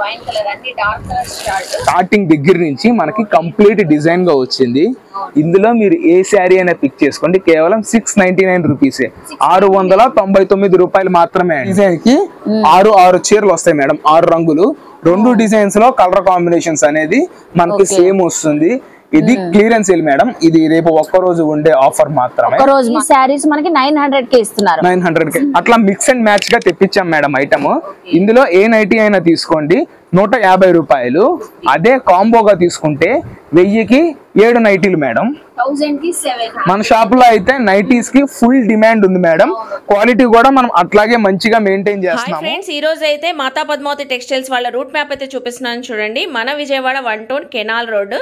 Wine colour అన్ని dark colour starting దగ్గర నుంచి మనకి కంప్లీట్ డిజైన్ గా వచ్చింది. ఇందులో మీరు ఏ శారీ అయినా పిక్ చేసుకోండి, కేవలం 699 రూపీసే, 699 రూపాయలు మాత్రమే. డిజైన్ కి 6 చీరలు వస్తాయి మేడం, 6 రంగులు, 2 డిజైన్స్ లో కలర్ కాంబినేషన్స్ అనేది మనకి సేమ్ వస్తుంది. ఇది క్లియరెన్స్ సేల్ మేడం, ఇది రేపు ఒక్క రోజు ఉండే ఆఫర్ మాత్రమే. ఈ సారీస్ మనకి 900 కి ఇస్తున్నారు. 900 కి అట్లా మిక్స్ అండ్ మ్యాచ్ గా తెప్పించాం మేడం ఐటమ్. ఇందులో ఏ నైటీ అయినా తీసుకోండి 150 రూపాయలు, అదే కాంబోగా తీసుకుంటే 1000కి 7 నైటీలు మేడం. 1000 కి 7. మన షాప్ లో అయితే నైటీస్ కి ఫుల్ డిమాండ్ ఉంది మేడం, క్వాలిటీ కూడా మనం అట్లాగే మంచిగా మెయింటైన్ చేస్తున్నాం. ఫ్రెండ్స్, ఈ రోజు అయితే మాతా పద్మావతి టెక్స్టైల్స్ వాళ్ళ రూట్ మ్యాప్ అయితే చూపిస్తున్నాను చూడండి. మన విజయవాడ 1 టౌన్ కెనాల్ రోడ్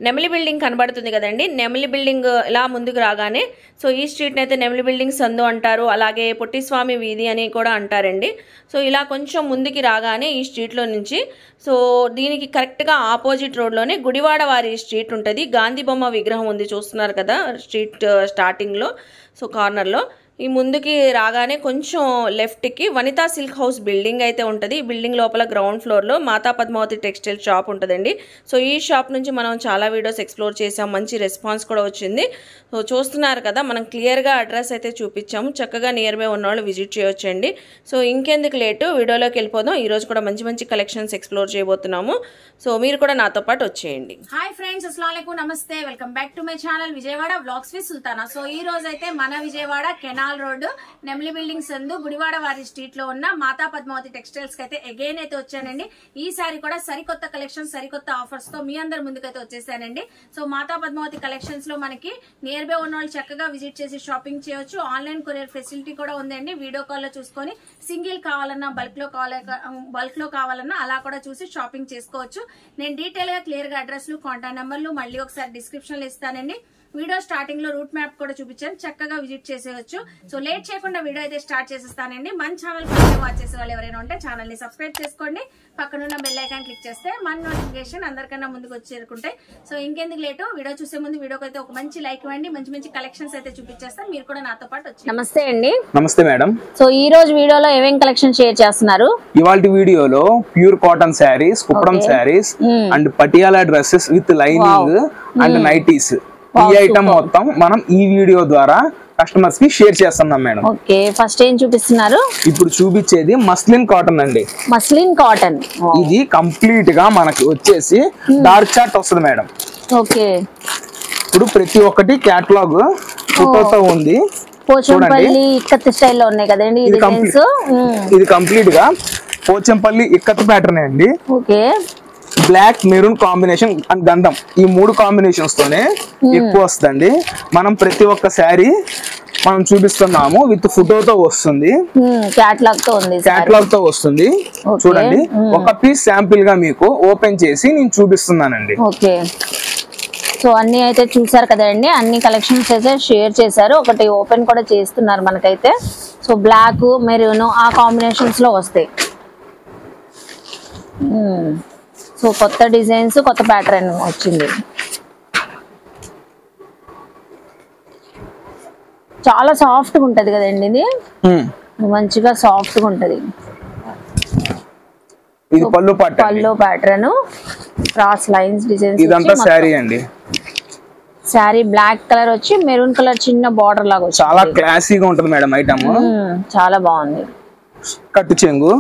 నెమలి బిల్డింగ్ కనబడుతుంది కదండి. నెమలి బిల్డింగ్ ఇలా ముందుకు రాగానే సో ఈ స్ట్రీట్ అయితే నెమలి బిల్డింగ్ సందు అంటారు, అలాగే పొట్టిస్వామి వీధి అని కూడా అంటారండి. సో ఇలా కొంచెం ముందుకి రాగానే ఈ స్ట్రీట్లో నుంచి సో దీనికి కరెక్ట్గా ఆపోజిట్ రోడ్లోనే గుడివాడ వారి స్ట్రీట్ ఉంటుంది. గాంధీ బొమ్మ విగ్రహం ఉంది చూస్తున్నారు కదా స్ట్రీట్ స్టార్టింగ్లో, సో కార్నర్లో. ఈ ముందుకి రాగానే కొంచెం లెఫ్ట్కి వనితా సిల్క్ హౌస్ బిల్డింగ్ అయితే ఉంటుంది. ఈ బిల్డింగ్ లోపల గ్రౌండ్ ఫ్లోర్లో మాతా పద్మావతి టెక్స్టైల్ షాప్ ఉంటుందండి. సో ఈ షాప్ నుంచి మనం చాలా వీడియోస్ ఎక్స్ప్లోర్ చేసాం, మంచి రెస్పాన్స్ కూడా వచ్చింది. సో చూస్తున్నారు కదా, మనం క్లియర్గా అడ్రస్ అయితే చూపించాము, చక్కగా నియర్ బై ఉన్నవాళ్ళు విజిట్ చేయొచ్చండి. సో ఇంకెందుకు లేటు, వీడియోలోకి వెళ్ళిపోదాం. ఈరోజు కూడా మంచి మంచి కలెక్షన్స్ ఎక్స్ప్లోర్ చేయబోతున్నాము. సో మీరు కూడా నాతో పాటు వచ్చేయండి. హాయ్ ఫ్రెండ్స్, అస్సలాము అలైకుం, నమస్తే, welcome back to my channel Vijayawada vlogs with Sultana. So ఈ రోజు అయితే మన విజయవాడ కెనాల్ రోడ్ నెమలి బిల్డింగ్ సందు గుడివాడ వారి స్ట్రీట్ లో ఉన్న మాతా పద్మావతి టెక్స్టైల్స్ కి అయితే అగైన్ అయితే వచ్చానండి. ఈసారి కూడా సరికొత్త కలెక్షన్ సరికొత్త ఆఫర్స్ తో మీ అందరి ముందుకైతే వచ్చేసానండి. సో మాతా పద్మావతి కలెక్షన్స్ లో మనకి నియర్ బై ఉన్న వాళ్ళు చక్కగా విజిట్ చేసి షాపింగ్ చేయొచ్చు. ఆన్లైన్ కొరియర్ ఫెసిలిటీ కూడా ఉందండి. వీడియో కాల్ లో చూసుకొని సింగిల్ కావాలన్నా బల్క్ లో కావాలన్నా అలా కూడా చూసి షాపింగ్ చేసుకోవచ్చు. నేను డీటెయిల్ గా క్లియర్ గా అడ్రస్లు కాంటాక్ట్ నెంబర్లు మళ్ళీ ఒకసారి డిస్క్రిప్షన్ లో ఇస్తానండి. వీడియో స్టార్టింగ్ లో రూట్ మ్యాప్ కూడా చూపించాను, చక్కగా విజిట్ చేసేయచ్చు. సో లేట్ చేయకుండా వీడియో అయితే స్టార్ట్ చేసేస్తానండి. మన ఛానల్ ఫస్ట్ వాచ్ చేసే వాళ్ళు ఎవరైనా ఉంటే ఛానల్ ని సబ్స్క్రైబ్ చేసుకోండి, పక్కనున్న బెల్ ఐకాన్ క్లిక్ చేస్తే మన నోటిఫికేషన్ అందరికన్నా ముందుకు వచ్చి చేరుకుంటాయి. సో ఇంకెందుకు లేటు, వీడియో చూసే ముందు వీడియోకి అయితే ఒక మంచి లైక్ ఇవ్వండి, మంచి మంచి కలెక్షన్స్ అయితే చూపించేస్తాను. మీరు కూడా నాతో పాటు వచ్చి. నమస్తే అండి. నమస్తే మేడం. సో ఈ రోజు వీడియోలో ఏమేం కలెక్షన్ షేర్ చేస్తున్నారు? ఇవాల్టి వీడియోలో pure cotton saris, Kuppadam saris and Patiala dresses with lining and nighties, ఈ ఐటమ్ మొత్తం మనం ఈ వీడియో ద్వారా కస్టమర్స్ కి షేర్ చేస్తున్నాం మేడం. ఓకే, ఫస్ట్ ఏం చూపిస్తున్నారు? ఇప్పుడు చూపించేది మస్లిన్ కాటన్ అండి. మస్లిన్ కాటన్, ఇది కంప్లీట్ గా మనకి వచ్చేసి డార్క్ చార్ట్ వస్తుంది మేడం. ఓకే, ఇప్పుడు ప్రతి ఒక్కటి క్యాటలాగ్ ఫోటోతో ఉంది. పోచంపల్లి ఇక్కత్ స్టైల్లో ఉన్నాయి కదండి ఇది కంప్లీట్ గా పోచంపల్లి ఇక్కత్ ప్యాటర్న్ అండి. Okay, black maroon combination and గంధం, ఈ 3 కాంబినేషన్స్ తోనే ఎక్కువ వస్తుంది. మనం ప్రతి ఒక్క శారీ మనం చూపిస్తున్నాము, విత్ ఫోటోతో వస్తుంది, క్యాటలాగ్ తో వస్తుంది. చూడండి, ఒక పీస్ శాంపిల్ గా మీకు ఓపెన్ చేసి నేను చూపిస్తున్నానండి. ఓకే, సో అన్ని అయితే చూసారు కదండి, అన్ని కలెక్షన్స్ అయితే షేర్ చేశారు. ఒకటి ఓపెన్ కూడా చేస్తున్నారు మనకైతే. సో బ్లాక్ మెరూన్ ఆ కాంబినేషన్స్ లో వస్తాయి. సో కొత్త డిజైన్స్, కొత్త ప్యాటర్న్ వచ్చింది. చాలా సాఫ్ట్ గా ఉంటది కదండి, ఇది మంచిగా సాఫ్ట్ గా ఉంటది. ఇది పళ్ళు ప్యాటర్న్, క్రాస్ లైన్స్ డిజైన్స్. ఇదంతా శారీ అండి. శారీ బ్లాక్ కలర్ వచ్చి మెరూన్ కలర్ చిన్న బార్డర్ లాగా వచ్చి చాలా క్లాసీగా ఉంటుంది మేడం ఐటమ్. చాలా బాగుంది. కట్టు చెంగు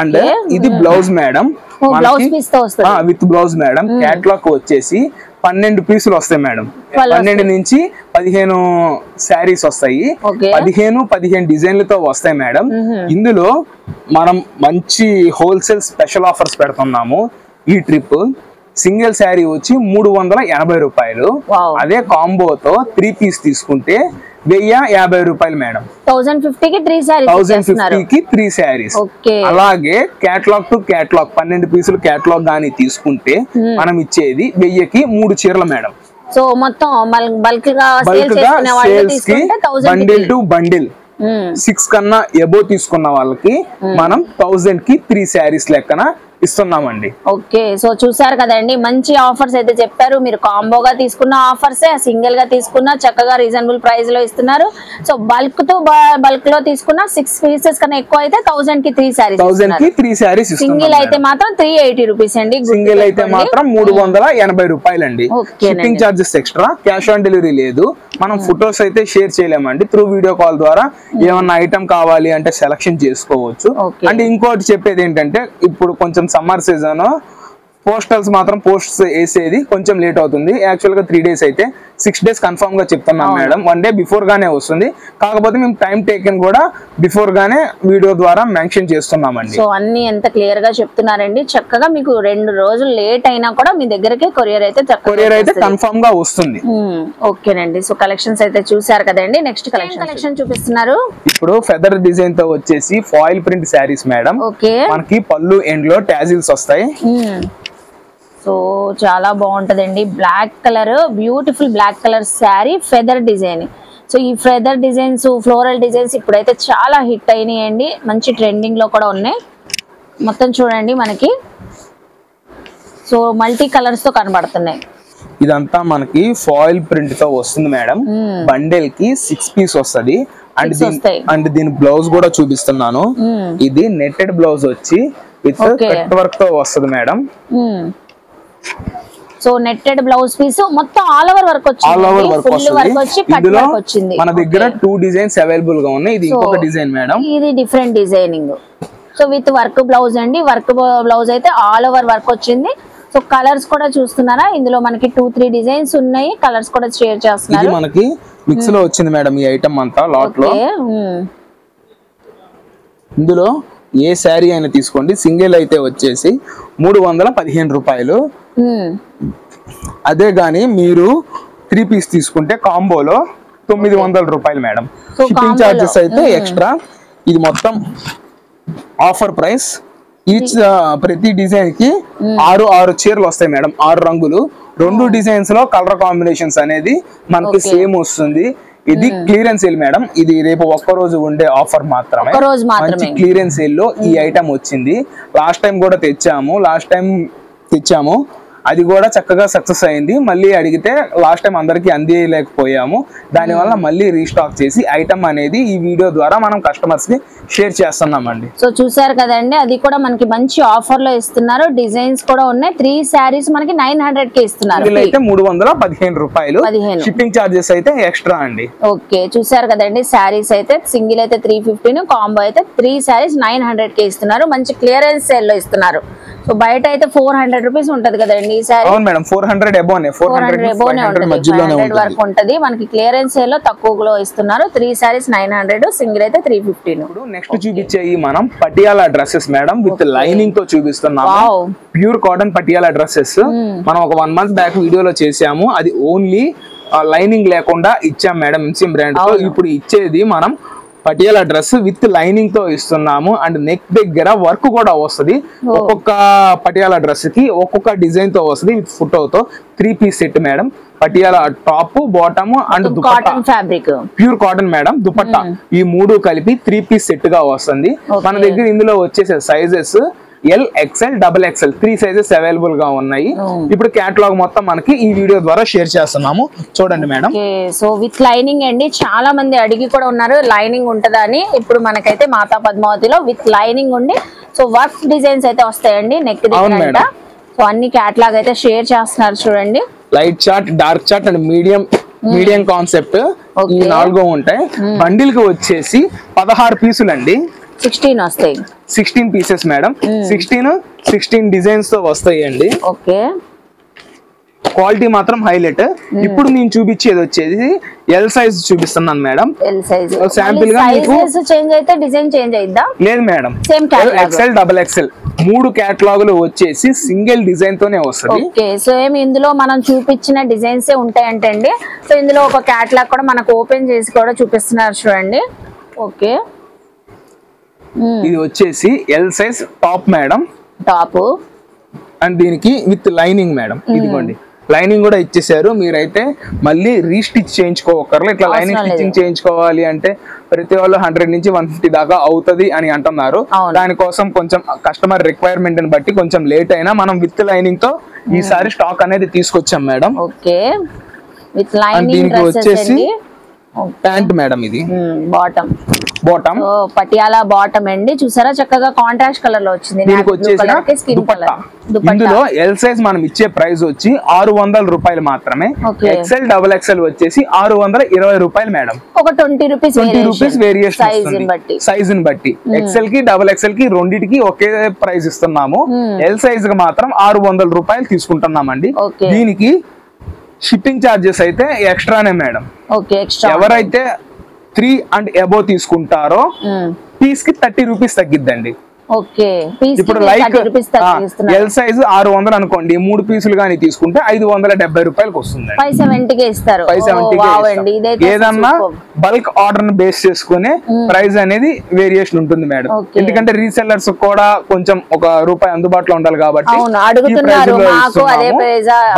అండ్ ఇది blouse madam, with blouse madam. Catalogue వచ్చేసి 12 పీసులు వస్తాయి మేడం. 12 నుంచి 15 శారీస్ వస్తాయి. 15 డిజైన్లతో వస్తాయి మేడం. ఇందులో మనం మంచి హోల్సేల్ స్పెషల్ ఆఫర్స్ పెడుతున్నాము. ఈ ట్రిప్ సింగిల్ శారీ వచ్చి 380 రూపాయలు, అదే కాంబోతో 3 పీస్ తీసుకుంటే 1050 రూపాయలు మేడం. 1050 కి 3 శారీస్. అలాగే క్యాటలాగ్ టు క్యాటలాగ్ 12 పీసులు క్యాటలాగ్ గానీ తీసుకుంటే మనం ఇచ్చేది 1000కి 3 చీరలు మేడం. సో మొత్తం బల్క్ గా సేల్స్ కి బండిల్ టు బండిల్ 6 కన్నా ఎబో తీసుకున్న వాళ్ళకి మనం 1000కి 3 శారీస్ లెక్కన ఇస్తున్నామండి. ఓకే, సో చూసారు కదండి, మంచి ఆఫర్స్ అయితే చెప్పారు. మీరు కాంబోగా తీసుకున్న ఆఫర్సే, సింగిల్ గా తీసుకున్న చక్కగా రీజనబుల్ ప్రైస్ లో ఇస్తున్నారు. సో బల్క్ లో తీసుకున్న 6 పీసెస్ కన్నా ఎక్కువ అయితే 1000 కి 3 సారీస్, 1000 కి 3 సారీస్. సింగిల్ అయితే మాత్రం 380 రూపీస్ అండి. సింగిల్ అయితే మాత్రం 380 రూపాయలండి. Shipping charges extra, cash on delivery లేదు. మనం ఫొటోస్ అయితే షేర్ చేయలేమండి. త్రూ వీడియో కాల్ ద్వారా ఏమన్నా ఐటమ్ కావాలి అంటే సెలక్షన్ చేసుకోవచ్చు. అండ్ ఇంకోటి చెప్పేది ఏంటంటే, ఇప్పుడు కొంచెం సమ్మర్ సీజన్, పోస్టల్స్ మాత్రం పోస్ట్స్ వేసేది కొంచెం లేట్ అవుతుంది. యాక్చువల్ గా 3 days అయితే 6 days కన్ఫర్మ్ గా చెప్తున్నాం మేడం. 1 day బిఫోర్ గానే వస్తుంది. కాకపోతే మేము టైం టేకెన్ కూడా బిఫోర్ గానే వీడియో ద్వారా మెన్షన్ చేస్తున్నామండి. సో అన్ని ఎంత క్లియర్ గా చెప్తున్నారండి. చక్కగా మీకు 2 రోజులు లేట్ అయినా కూడా మీ దగ్గరకే కొరియర్ అయితే కన్ఫర్మ్ గా వస్తుంది. ఓకేనండి, సో కలెక్షన్స్ అయితే చూసారు కదండి. నెక్స్ట్ కలెక్షన్ చూపిస్తున్నారు. ఇప్పుడు ఫెదర్ డిజైన్ తో వచ్చేసి foil print saris madam. Okay, మనకి పళ్ళు ఎండ్ లో టాజిల్స్ వస్తాయి. సో చాలా బాగుంటదండి. Black colour, beautiful black colour sari, feather design. So ఈ ఫెదర్ డిజైన్స్, ఫ్లోరల్ డిజైన్స్ ఇప్పుడైతే చాలా హిట్ అయినాయండి. మంచి ట్రెండింగ్ లో కూడా ఉన్నాయి. మొత్తం చూడండి మనకి, సో మల్టీ కలర్స్ తో కనబడుతున్నాయి. ఇదంతా మనకి ఫాయిల్ ప్రింట్ తో వస్తుంది మేడం. బండెల్ కి 6 పీస్ వస్తుంది. అండ్ దీని బ్లౌజ్ కూడా చూపిస్తున్నాను. ఇది నెట్టెడ్ బ్లౌజ్ వచ్చి విత్ కట్ వర్క్ తో వస్తుంది madam. So netted blouse piece మొత్తం ఆల్ ఓవర్ వర్క్ వచ్చింది. మన దగ్గర 2 డిజైన్స్ అవైలబుల్ గా ఉన్నాయి. ఇది ఇంకొక డిజైన్ మేడం. ఇది different designing. So with work blouse అండి. వర్క్ బ్లౌజ్ అయితే ఆల్ ఓవర్ వర్క్ వచ్చింది. సో కలర్స్ కూడా చూస్తున్నారా, ఇందులో మనకి 2-3 డిజైన్స్ ఉన్నాయి. కలర్స్ కూడా షేర్ చేస్తున్నారు. ఇది మనకి మిక్స్ లో వచ్చింది మేడం ఈ ఐటమ్ అంతా లాట్ లో. ఇందులో ఏ శారీ అయినా తీసుకోండి, సింగిల్ అయితే వచ్చేసి 315 రూపాయలు. అదే గాని మీరు 3 పీస్ తీసుకుంటే కాంబోలో 900 రూపాయలు మేడం. షిప్పింగ్ చార్జెస్ అయితే ఎక్స్ట్రా. ఇది మొత్తం ఆఫర్ ప్రైస్. ఈచ్ ప్రతి డిజైన్ కి 6 చీరలు వస్తాయి మేడం, 6 రంగులు. 2 డిజైన్స్ లో కలర్ కాంబినేషన్స్ అనేది మనకి సేమ్ వస్తుంది. ఇది క్లియరెన్స్ సేల్ మేడం. ఇది రేపు ఒక్కరోజు ఉండే ఆఫర్ మాత్రమే. మంచి క్లియరెన్స్ సేల్ లో ఈ ఐటమ్ వచ్చింది. లాస్ట్ టైం తెచ్చాము, అది కూడా చక్కగా సక్సెస్ అయింది. మళ్ళీ అడిగితే లాస్ట్ టైం అందరికి అందిలేకపోయాము. దానివల్ల మళ్ళీ రీస్టాక్ చేసి ఐటమ్ అనేది ఈ వీడియో ద్వారా మనం కస్టమర్స్ కి షేర్ చేస్తున్నామండి. సో చూసారు కదండి, అది కూడా మనకి మంచి ఆఫర్ లో ఇస్తున్నారు. డిజైన్స్ కూడా ఉన్నాయి. 3 సారీస్ మనకి 900 కి ఇస్తున్నారు. అయితే 315 రూపాయలు. షిప్పింగ్ చార్జెస్ అయితే ఎక్స్ట్రా అండి. ఓకే, చూసారు కదండి, సారీస్ అయితే సింగిల్ అయితే 315, కాంబో అయితే 3 సారీస్ 900 కి ఇస్తున్నారు. మంచి క్లియరెన్స్ సేల్ లో ఇస్తున్నారు. సో బయట అయితే 400 రూపీస్ ఉంటది కదండి ఈ సారీ. అవును మేడం, 400 అబోనే, 400 మధ్యలోనే వరకు ఉంటది. మనకి క్లియరెన్స్ సేల్ లో తక్కువలో ఇస్తున్నారు. 3 సారీస్ 900, సింగిల్ అయితే 315. నెక్స్ట్ చూపించేయి మనం Patiala dresses madam, with lining తో చూపిస్తున్నాము. Pure cotton Patiala dresses. మనం ఒక 1 month బ్యాక్ వీడియోలో చేసాము. అది ఓన్లీ లైనింగ్ లేకుండా ఇచ్చాం మేడం, ఎంసీఎం బ్రాండ్ తో. ఇప్పుడు ఇచ్చేది మనం పటియాలా డ్రెస్ విత్ లైనింగ్ తో ఇస్తున్నాము. అండ్ నెక్ దగ్గర వర్క్ కూడా వస్తుంది. ఒక్కొక్క పటియాలా డ్రెస్ కి ఒక్కొక్క డిజైన్ తో వస్తుంది. విత్ ఫోటోతో 3 piece set madam. Patiala top, bottom and dupatta fabric pure cotton madam. Dupatta ఈ 3 కలిపి 3 పీస్ సెట్ గా వస్తుంది. మన దగ్గర ఇందులో వచ్చేసే sizes L, XL, XXL 3 sizes available గా ఉన్నాయి. ఇప్పుడు కేటలాగ్ మొత్తం మనకి ఈ వీడియో ద్వారా షేర్ చేస్తున్నాము, చూడండి మేడం. సో విత్ లైనింగ్ అండి. చాలా మంది అడిగి కూడా ఉన్నారు లైనింగ్ ఉంటుందా అని. ఇప్పుడు మనకైతే మాతా పద్మావతిలో విత్ లైనింగ్ ఉండి సో వర్క్ డిజైన్స్ అయితే వస్తాయండి నెక్ దగ్గర. సో అన్ని కేటలాగ్ అయితే షేర్ చేస్తున్నారు చూడండి. Light chart, dark chart and medium concept ఈ 4 ఉంటాయి. బండిల్ కి వచ్చేసి 16 పీసులు అండి. 16 వస్తాయి. 16 పీసెస్ మేడం. 16 డిజైన్స్ తో వస్తాయి అండి. ఓకే, క్వాలిటీ మాత్రం హైలైట్. ఇప్పుడు నేను చూపించేది వచ్చేసి ఎల్ సైజ్ చూపిస్తున్నాను మేడం. ఎల్ సైజ్ శాంపిల్ గా మీకు చేంజ్ అయితే డిజైన్ చేంజ్ అయిద్దా? లేదు మేడం, సేమ్ XL, XXL 3 కేటలాగులు వచ్చేసి సింగిల్ డిజైన్ తోనే వస్తుంది. ఓకే, సో ఇందులో మనం చూపించిన డిజైన్స్ ఉంటాయంటే అండి. సో ఇందులో ఒక కేటలాగ్ కూడా మనకు ఓపెన్ చేసి కూడా చూపిస్తున్నారు చూడండి. ఓకే, ఇది వచ్చేసి L size top madam. Top and దీనికి విత్ లైనింగ్ మేడం. ఇదిగోండి లైనింగ్ కూడా ఇచ్చేసారు. మీరైతే మళ్ళీ రీస్టిచ్ చేయించుకోకర్లేదు. ఇట్లా లైనింగ్ స్టిచ్చింగ్ చేయించుకోవాలి అంటే ప్రతి వాళ్ళు 100 నుంచి 150 దాకా అవుతుంది అని అంటున్నారు. దానికోసం కొంచెం కస్టమర్ రిక్వైర్మెంట్ ని బట్టి కొంచెం లేట్ అయినా మనం విత్ లైనింగ్ తో ఈసారి స్టాక్ అనేది తీసుకొచ్చాం మేడం. ఓకే, విత్ లైనింగ్ దీనికి వచ్చేసి ప్యాంట్ మేడం, ఇది బాటమ్ పటియాలా బాటమ్ అండి. చూసారా చక్కగా కాంట్రాస్ట్ కలర్ లో వచ్చింది. దీనికి వచ్చేసి ఇందులో ఎల్ సైజ్ మనం ఇచ్చే ప్రైస్ వచ్చి 600 రూపాయలు మాత్రమే. ఎక్సెల్ డబుల్ ఎక్సెల్ వచ్చేసి 620 రూపాయలు మేడం. ఒక 20 రూపీస్ వేరియేషన్ సైజ్ ని బట్టి. ఎక్సెల్ కి డబుల్ ఎక్సెల్ కి రెండింటికి ఒకే ప్రైస్ ఇస్తున్నాము. ఎల్ సైజ్ కి మాత్రం 600 రూపాయలు తీసుకుంటున్నామండి. దీనికి షిప్పింగ్ చార్జెస్ అయితే ఎక్స్ట్రానే మేడం. ఎవరైతే 3 and above తీసుకుంటారో పీస్ కి 30 రూపీస్ తగ్గిద్దండి. ఇప్పుడు లైక్ ఎల్ సైజ్ 600 అనుకోండి, 3 పీసులు గానీ తీసుకుంటే 570 రూపాయలకు వస్తుంది. 570 ఏదన్నా బల్క్ ఆర్డర్ ని బేస్ చేసుకునే ప్రైస్ అనేది వేరియేషన్ ఉంటుంది మేడం. ఎందుకంటే రీసెల్లర్స్ కూడా కొంచెం ₹1 అందుబాటులో ఉండాలి కాబట్టి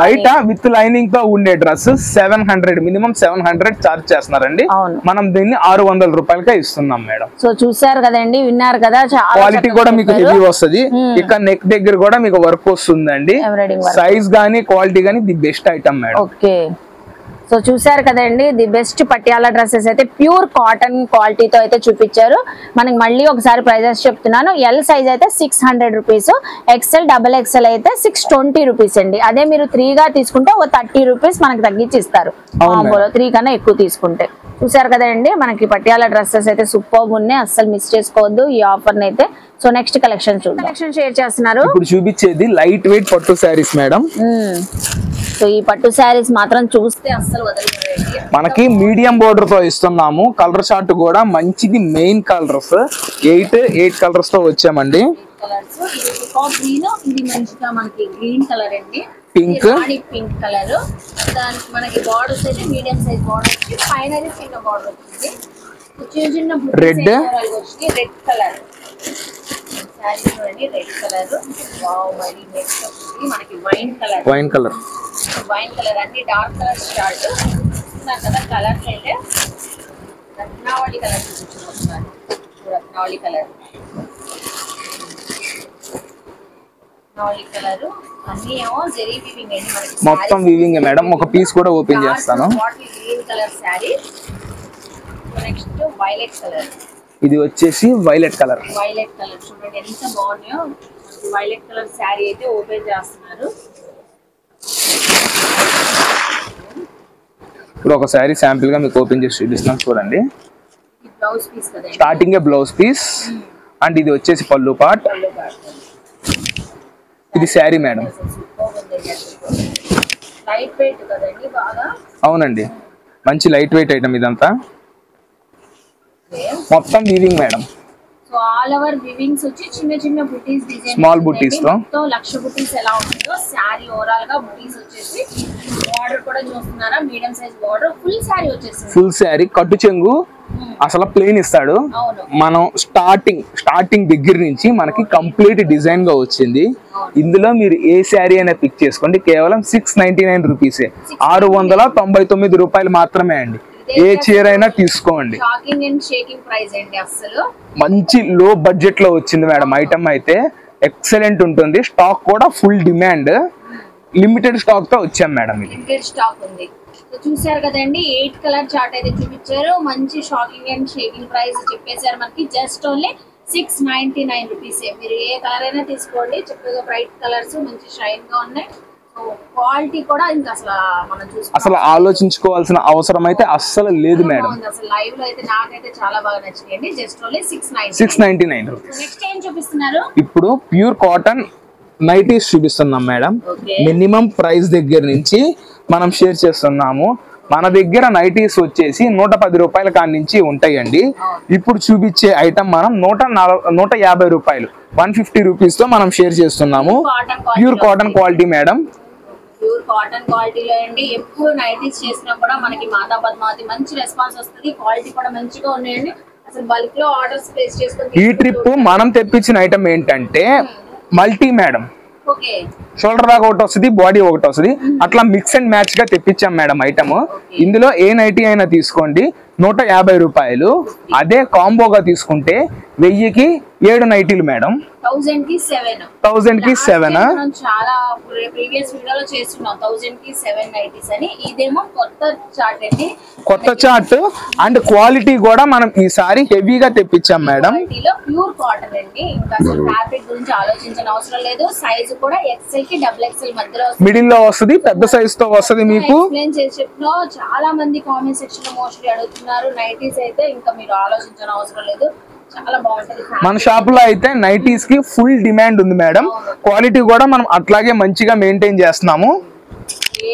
బయట విత్ లైనింగ్ తో ఉండే డ్రెస్ 700 మినిమం 700 చార్జ్ చేస్తున్నారండి. మనం దీన్ని 600 రూపాయలకే ఇస్తున్నాం మేడం. సో చూసారు కదండి, విన్నారు కదా, క్వాలిటీ కూడా మీకు హెవీ వస్తుంది. ఇక నెక్ దగ్గర కూడా మీకు వర్క్ వస్తుందండి. సైజ్ గానీ క్వాలిటీ గానీ the best item madam. Okay, so చూసారు కదండి, ది బెస్ట్ పటియాలా డ్రెస్సెస్ అయితే ప్యూర్ కాటన్ క్వాలిటీతో అయితే చూపించారు. మనకి మళ్ళీ ఒకసారి ప్రైజెస్ చెప్తున్నాను. ఎల్ సైజ్ అయితే 600 రూపీస్, ఎక్సెల్ డబుల్ ఎక్సెల్ అయితే 620 రూపీస్ అండి. అదే మీరు 3 గా తీసుకుంటే ఒక 30 రూపీస్ మనకి తగ్గించి ఇస్తారు. 3 కన్నా ఎక్కువ తీసుకుంటే. చూసారు కదండి, మనకి పటియాలా డ్రెస్సెస్ అయితే సూపర్ ఉన్నాయి, అస్సలు మిస్ చేసుకోవద్దు ఈ ఆఫర్ అయితే. సో నెక్స్ట్ కలెక్షన్ చూద్దాం. కలెక్షన్ షేర్ చేస్తున్నారు. ఇప్పుడు చూపించేది లైట్ వెయిట్ పట్టు శారీస్ మేడం. సో ఈ పట్టు శారీస్ మాత్రం చూస్తే అస్సలు వదలలేదండి. మనకి మీడియం బోర్డర్ తో ఇస్తున్నాము. కలర్ చార్ట్ కూడా మంచిది, మెయిన్ కలర్స్ 8 కలర్స్ తో వచ్చామండి. ఇది మంచిగా మనకి గ్రీన్ కలర్ అండి, పింక్ కలర్. దానికి మనకి బార్డర్స్ అయితే మీడియం సైజ్ బార్డర్ వచ్చి పైన చిన్న బార్డర్ వచ్చింది. చిన్న చిన్న రెడ్ కలర్ శారీ చూడండి, రెడ్ కలర్. వావ్, మరి నెక్స్ట్ మనకి వైన్ కలర్ అన్ని డార్క్ కలర్ స్టార్ట్ చూస్తున్నారు కదా. కలర్స్ అయితే రత్నావళి కలర్ చూపిస్తున్నారు. రత్నావళి కలర్ అన్ని ఏమో జరీ వీవింగ్ అండి. మనకి మొత్తం వీవింగ్ మేడం. ఒక పీస్ కూడా ఓపెన్ చేస్తాను. Green colour sari. Next violet colour. ఇది వచ్చేసి వైలెట్ కలర్ చూడండి ఎంత బాగున్నాయో. వైలెట్ కలర్ శారీ అయితే ఓపెన్ చేస్తున్నారు. ఇప్పుడు ఒక శారీ శాంపిల్ గా మీకు ఓపెన్ చేసి చూపిస్తున్నాను చూడండి. బ్లౌజ్ పీస్ కదా, స్టార్టింగ్ బ్లౌజ్ పీస్. అండ్ ఇది వచ్చేసి పళ్ళు పార్ట్. ఇది శారీ మేడం. లైట్ వెయిట్ కదండి బాగా. అవునండి, మంచి లైట్ వెయిట్ ఐటమ్ ఇదంతా. మొత్తం weaving madam. So all over weavings వచ్చి చిన్న చిన్న బుటీస్ డిజైన్, స్మాల్ బుటీస్ తో లక్ష బుటీస్ ఎలా ఉంటుందో శారీ ఓవరాల్ గా బుటీస్ వచ్చేసి బార్డర్ కూడా చూస్తున్నారా, medium size border. Full sari వచ్చేసి ఫుల్ శారీ కట్టు చెంగు అసలు ప్లెయిన్ ఇస్తాడు. మనం స్టార్టింగ్ దగ్గర నుంచి మనకి కంప్లీట్ డిజైన్ గా వచ్చింది. ఇందులో మీరు ఏ శారీ అయినా పిక్ చేసుకోండి, కేవలం 699 రూపీసే. 699 రూపాయలు మాత్రమే అండి. ఏ చీర అయినా తీసుకోండి. మంచి లో బడ్జెట్ లో వచ్చింది మేడం. ఐటమ్ అయితే ఎక్సలెంట్ ఉంటుంది. స్టాక్ కూడా ఫుల్ డిమాండ్. లిమిటెడ్ స్టాక్ తో వచ్చాం మేడం. లిమిటెడ్ స్టాక్ ఉంది. చూసారు కదండి, 8 కలర్ చార్ట్ అయితే చూపించారు. మంచి షాకింగ్ అండ్ షేకింగ్ ప్రైస్ చెప్పేశారు మనకి. Just only 699 rupees. మీరు ఏ కలర్ అయినా తీసుకోండి. చక్కగా బ్రైట్ కలర్స్ మంచి షైన్ గా ఉన్నాయి. క్వాలిటీ కూడా ఇంకా అసలు ఆలోచించుకోవాల్సిన అవసరం అయితే అస్సలు లేదు మేడం. అసలు లైవ్ లో అయితే నాకైతే చాలా బాగా నచ్చింది. Just only 699 rupees. నెక్స్ట్ ఏం చూపిస్తున్నారు? ఇప్పుడు ప్యూర్ కాటన్ నైటీస్ చూపిస్తున్నాం మేడం. మినిమం ప్రైస్ దగ్గర నుంచి మనం షేర్ చేస్తున్నాము. మన దగ్గర నైటీస్ వచ్చేసి 110 రూపాయల కాడి నుంచి ఉంటాయండి. ఇప్పుడు చూపించే ఐటమ్ మనం 150 రూపాయలు 150 రూపీస్ తో మనం షేర్ చేస్తున్నాము. Pure cotton quality madam. Pure cotton క్వాలిటీలో అండి. ఎప్పుడు నైటీస్ చేసినా కూడా మనకి మాతా పద్మావతి మంచి రెస్పాన్స్ వస్తుంది. క్వాలిటీ కూడా మంచిగా ఉన్నాయండి. అసలు బల్క్ లో ఆర్డర్స్ ప్లేస్ చేసుకొని ఈ ట్రిప్ మనం తెప్పించిన ఐటమ్ ఏంటంటే మల్టీ మేడం. షోల్డర్ దాకా ఒకటి వస్తుంది, బాడీ ఒకటి వస్తుంది, అట్లా మిక్స్ అండ్ మ్యాచ్ గా తెప్పించాం మేడం ఐటమ్. ఇందులో ఏ నైటీ అయినా తీసుకోండి 150 రూపాయలు. అదే కాంబోగా తీసుకుంటే 1000కి 7 నైటీలు మేడం. 1000 కి 7 చాలా ప్రీవియస్ వీడియోలో చేస్తున్నాం 1000 కి 7 నైటీస్ అని. ఇదేమో కొత్త చార్ట్ అండి, కొత్త చార్ట్ అండ్ క్వాలిటీ కూడా మనం ఈసారి హెవీగా తెప్పించాం మేడం. ప్యూర్ కాటన్ అండి, ఇంకా ఫ్యాబ్రిక్ గురించి ఆలోచించిన అవసరం లేదు. సైజ్ కూడా XL కి XXL మధ్యలో మిడిల్ లో వస్తుంది, పెద్ద సైజ్ తో వస్తుంది. మీకు ఎక్స్ప్లెయిన్ చేసేట్లో చాలా మంది కామెంట్ సెక్షన్ లో మోస్ట్లీ అడుగుతున్నారు. నైటీస్ అయితే ఇంకా మీరు ఆలోచించిన అవసరం లేదు, చాలా బాగుంటది. మన షాప్ లో అయితే నైటీస్ కి ఫుల్ డిమాండ్ ఉంది మేడం. క్వాలిటీ కూడా మనం అట్లాగే మంచిగా మెయింటైన్ చేస్తున్నాము.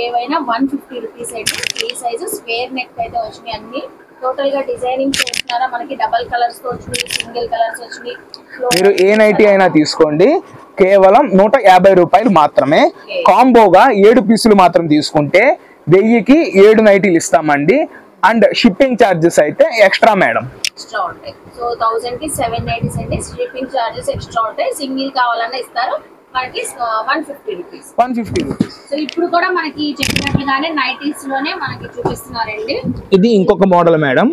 ఏవైనా 150 రూపీస్ అయితే ఫ్రీ సైజ్ స్క్వేర్ నెక్ అయితే వచ్చినాయి. అన్ని టోటల్ గా డిజైనింగ్ చేస్తున్నారా, మనకి డబల్ కలర్స్ తో వచ్చినాయి, సింగిల్ కలర్స్ వచ్చినాయి. మీరు ఏ నైటీ అయినా తీసుకోండి, కేవలం 150 రూపాయలు మాత్రమే. కాంబోగా 7 పీసులు మాత్రం తీసుకుంటే 1000కి 7 నైటీలు ఇస్తామండి. అండ్ షిప్పింగ్ చార్జెస్ అయితే ఎక్స్ట్రా మేడం, ఎక్స్ట్రా ఉంటాయి. సో 1000 కి 7 నైటీస్ అండి, షిప్పింగ్ చార్జెస్ ఎక్స్ట్రా ఉంటాయి. సింగిల్ కావాలన్నా ఇస్తారు, మనకి 150 రూపీస్. 150 రూపీస్. సో ఇప్పుడు కూడా మనకి చెప్పినట్లుగానే నైటీస్ లోనే మనకి చూపిస్తున్నారండి. ఇది ఇంకొక మోడల్ మేడం.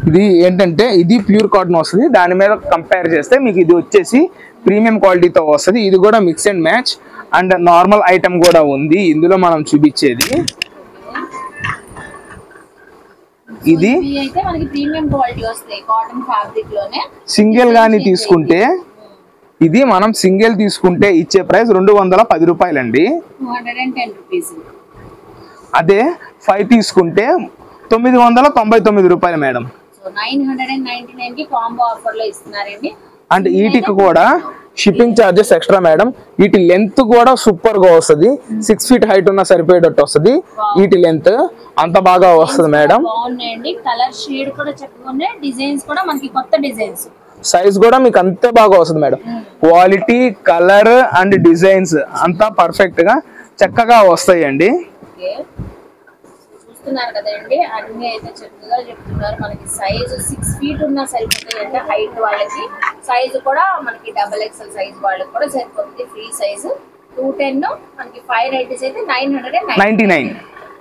ఇది ఏంటంటే ఇది ప్యూర్ కాటన్ వస్తుంది, దాని మీద కంపేర్ చేస్తే మీకు ఇది వచ్చేసి ప్రీమియం క్వాలిటీతో వస్తుంది. ఇది కూడా mix and match and normal item కూడా ఉంది ఇందులో మనం చూపించేది. ఇది అయితే మనకి ప్రీమియం క్వాలిటీ వస్తాయి కాటన్ ఫ్యాబ్రిక్ లోనే. సింగిల్ గాని తీసుకుంటే ఇది మనం సింగిల్ తీసుకుంటే ఇచ్చే ప్రైస్ 210 రూపాయలు అండి, 210 రూపీస్. అదే 5 తీసుకుంటే 999 రూపాయలు మేడం. సో 999 కి కాంబో ఆఫర్ లో ఇస్తున్నారండి. అండ్ వీటికి కూడా షిప్పింగ్ చార్జెస్ ఎక్స్ట్రా మేడం. వీటి లెంత్ కూడా సూపర్ గా వస్తుంది, 6 ఫీట్ హైట్ ఉన్న సరిపోయేటట్టు వస్తుంది. వీటి లెంత్ అంత బాగా వస్తుంది మేడం. బాగున్నాయండి, కలర్ షేడ్ కూడా చక్కగా ఉన్నాయి, డిజైన్స్ కూడా మనకి కొత్త డిజైన్స్. సైజ్ కూడా మీకు అంతే బాగా వస్తుంది madam. Quality, colour and designs అంతా పర్ఫెక్ట్ గా చక్కగా వస్తాయండి. చూస్తున్నారు కదండి, అన్ని అయితే చక్కగా చెప్తున్నారు. మనకి సైజు 6 ఫీట్ ఉన్నా సరిపోతుంది అంటే హైట్ వాళ్ళకి. సైజు కూడా మనకి XXL సైజ్ వాళ్ళకి కూడా సరిపోతుంది. ఫ్రీ సైజు 210, మనకి 5 నైటీస్ అయితే 999.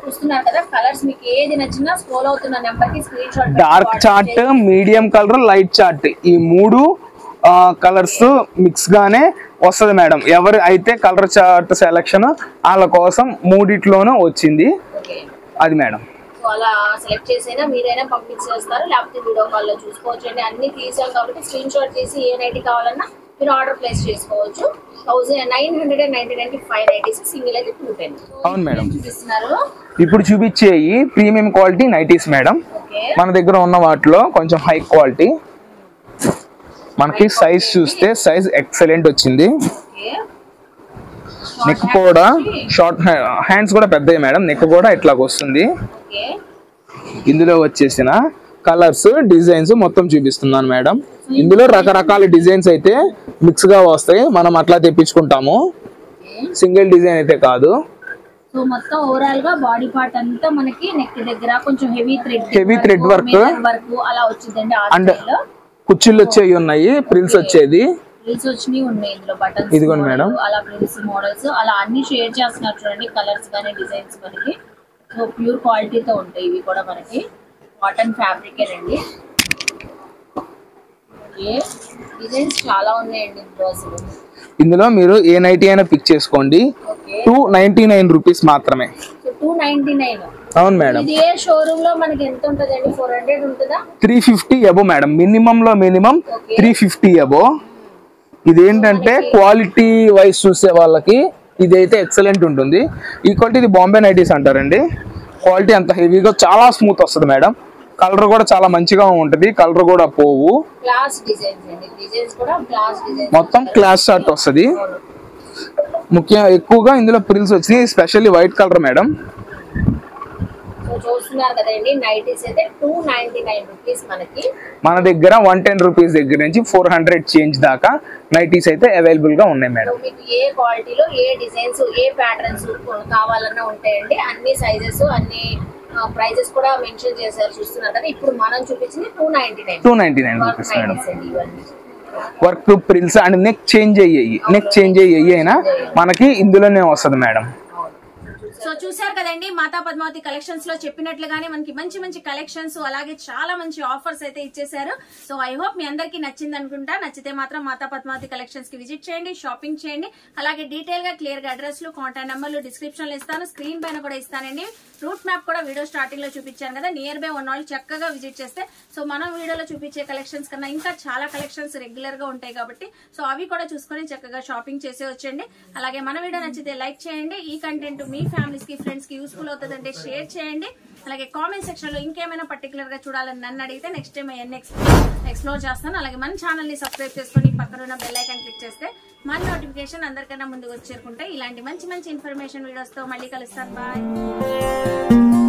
చూస్తున్నారు కదా, కలర్స్ మీకు ఏది నచ్చినా స్క్రోల్ అవుతున్న నెంబర్ కి screen shot. Dark chart, medium colour, light chart, ఈ 3 కలర్స్ మిక్స్ గానే వస్తుంది మేడం. ఎవరు అయితే కలర్ చార్ట్ సెలెక్షన్ వాళ్ళ కోసం 3 వచ్చింది అది మేడం. సో అలా సెలెక్ట్ చేసైనా మీరైనా పంపించేస్తారు, లేకపోతే వీడియో కాల్ లో చూసుకోవచ్చు అండి. అన్ని తీసాం కాబట్టి స్క్రీన్ షాట్ చేసి ఏ నైటీ కావాలన్నా మీరు ఆర్డర్ ప్లేస్ చేసుకోవచ్చు. 999 కి 5 నైటీస్, సింగిల్ అయితే 210. అవును మేడం. చూపిస్తున్నారు ఇప్పుడు చూపించేయి ప్రీమియం క్వాలిటీ నైటీస్ మేడం. మన దగ్గర ఉన్న వాటిలో కొంచెం హై క్వాలిటీ. మనకి సైజ్ చూస్తే సైజ్ ఎక్సలెంట్ వచ్చింది. నెక్ కూడా షార్ట్, హ్యాండ్స్ కూడా పెద్దవి మేడం. నెక్ కూడా ఇట్లా వస్తుంది. ఇందులో వచ్చేసిన కలర్స్, డిజైన్స్ మొత్తం చూపిస్తున్నాను మేడం. ఇందులో రకరకాల డిజైన్స్ అయితే మిక్స్ గా వస్తాయి, మనం అట్లా తెప్పించుకుంటాము, సింగిల్ డిజైన్ అయితే కాదు. సో మొత్తం ఓవరాల్ గా బాడీ పార్ట్ అంతా మనకి నెక్ దగ్గర కొంచెం హెవీ థ్రెడ్ వర్క్ అలా వచ్చిందండి. అండ్ కుచ్చిళ్ళు వచ్చేవి ఉన్నాయి, ప్రిల్స్ వచ్చేది వచ్చినాయి ఉన్నాయి ఇందులో. బటన్స్ ఇదిగోండి మేడం, అలా ప్రిల్స్ మోడల్స్ అలా అన్ని షేర్ చేస్తున్నారు చూడండి. కలర్స్ గానీ డిజైన్స్ మనకి సో ప్యూర్ క్వాలిటీతో ఉంటాయి. ఇవి కూడా మనకి కాటన్ ఫ్యాబ్రిక్ అండి. డిజైన్స్ చాలా ఉన్నాయండి ఇందులో. అసలు ఇందులో మీరు ఏ నైటీ అయినా పిక్ చేసుకోండి. 299 రూపీస్ మాత్రమే. 299. అవును మేడం. ఇది ఏ షోరూమ్ లో మనకి ఎంత ఉంటదండి? 400 ఉంటుందా? 350 అబో మేడం. మినిమం లో మినిమం 350 అబో. ఇదేంటంటే క్వాలిటీ వైజ్ చూసే వాళ్ళకి ఇదైతే ఎక్సలెంట్ ఉంటుంది. ఈక్వాలిటీ ఇది బాంబే నైటీస్ అంటారండి. క్వాలిటీ అంత హెవీగా చాలా స్మూత్ వస్తుంది మేడం. కలర్ కూడా చాలా మంచిగా ఉంటుంది, కలర్ కూడా పోవు. మొత్తం క్లాస్ షార్ట్ వస్తుంది. ముఖ్యంగా ఎక్కువగా ఇందులో ప్రిల్స్ వచ్చినాయి, స్పెషల్లీ వైట్ కలర్ మేడం. చూస్తున్నారు కదండి, నైటీస్ అయితే 299 రూపీస్ మనకి. మన దగ్గర 110 రూపీస్ దగ్గర నుంచి 400 చేంజ్ దాకా నైటీస్ అయితే అవైలబుల్ గా ఉన్నాయి మేడం. మీకు ఏ క్వాలిటీలో ఏ డిజైన్స్ ఏ ప్యాటర్న్స్ కావాలన్నా ఉంటాయండి. అన్ని సైజెస్ అన్ని ప్రైజెస్ కూడా మెన్షన్ చేశారు. చూస్తున్నారు కదా, ఇప్పుడు మనం చూపించింది 299 rupees madam. Work frills and neck change అయినా మనకి ఇందులోనే వస్తుంది మేడం. సో చూసారు కదండి, మాతా పద్మావతి కలెక్షన్స్ లో చెప్పినట్లుగానే మనకి మంచి మంచి కలెక్షన్స్ అలాగే చాలా మంచి ఆఫర్స్ అయితే ఇచ్చేసారు. సో ఐ హోప్ మీ అందరికీ నచ్చింది అనుకుంటా. నచ్చితే మాత్రం మాతా పద్మావతి కలెక్షన్స్ కి విజిట్ చేయండి, షాపింగ్ చేయండి. అలాగే డీటెయిల్ గా క్లియర్ గా అడ్రస్ లు కాంటాక్ట్ నెంబర్లు డిస్క్రిప్షన్ లో ఇస్తాను, స్క్రీన్ పైన కూడా ఇస్తానండి. రూట్ మ్యాప్ కూడా వీడియో స్టార్టింగ్ లో చూపించాను కదా, నియర్ బై ఉన్న వాళ్ళు చక్కగా విజిట్ చేస్తే సో మనం వీడియోలో చూపించే కలెక్షన్స్ కన్నా ఇంకా చాలా కలెక్షన్స్ రెగ్యులర్ గా ఉంటాయి కాబట్టి సో అవి కూడా చూసుకొని చక్కగా షాపింగ్ చేసే వచ్చండి. అలాగే మన వీడియో నచ్చితే లైక్ చేయండి. ఈ కంటెంట్ మీ ఫ్యామిలీస్ కి ఫ్రెండ్స్ కి యూస్ఫుల్ అవుతుందంటే షేర్ చేయండి. అలాగే కామెంట్ సెక్షన్ లో ఇంకేమైనా పర్టికులర్ గా చూడాలని నన్ను అడిగితే నెక్స్ట్ టైం ఎక్స్ప్లోర్ చేస్తాను. అలాగే మన ఛానల్ ని సబ్స్క్రైబ్ చేసుకొని పక్కన ఉన్న బెల్ ఐకాన్ క్లిక్ చేస్తే మన నోటిఫికేషన్ అందరికన్నా ముందుకు వచ్చేరుకుంటే ఇలాంటి మంచి మంచి ఇన్ఫర్మేషన్ వీడియోస్ తో మళ్ళీ కలుస్తాను. బాయ్.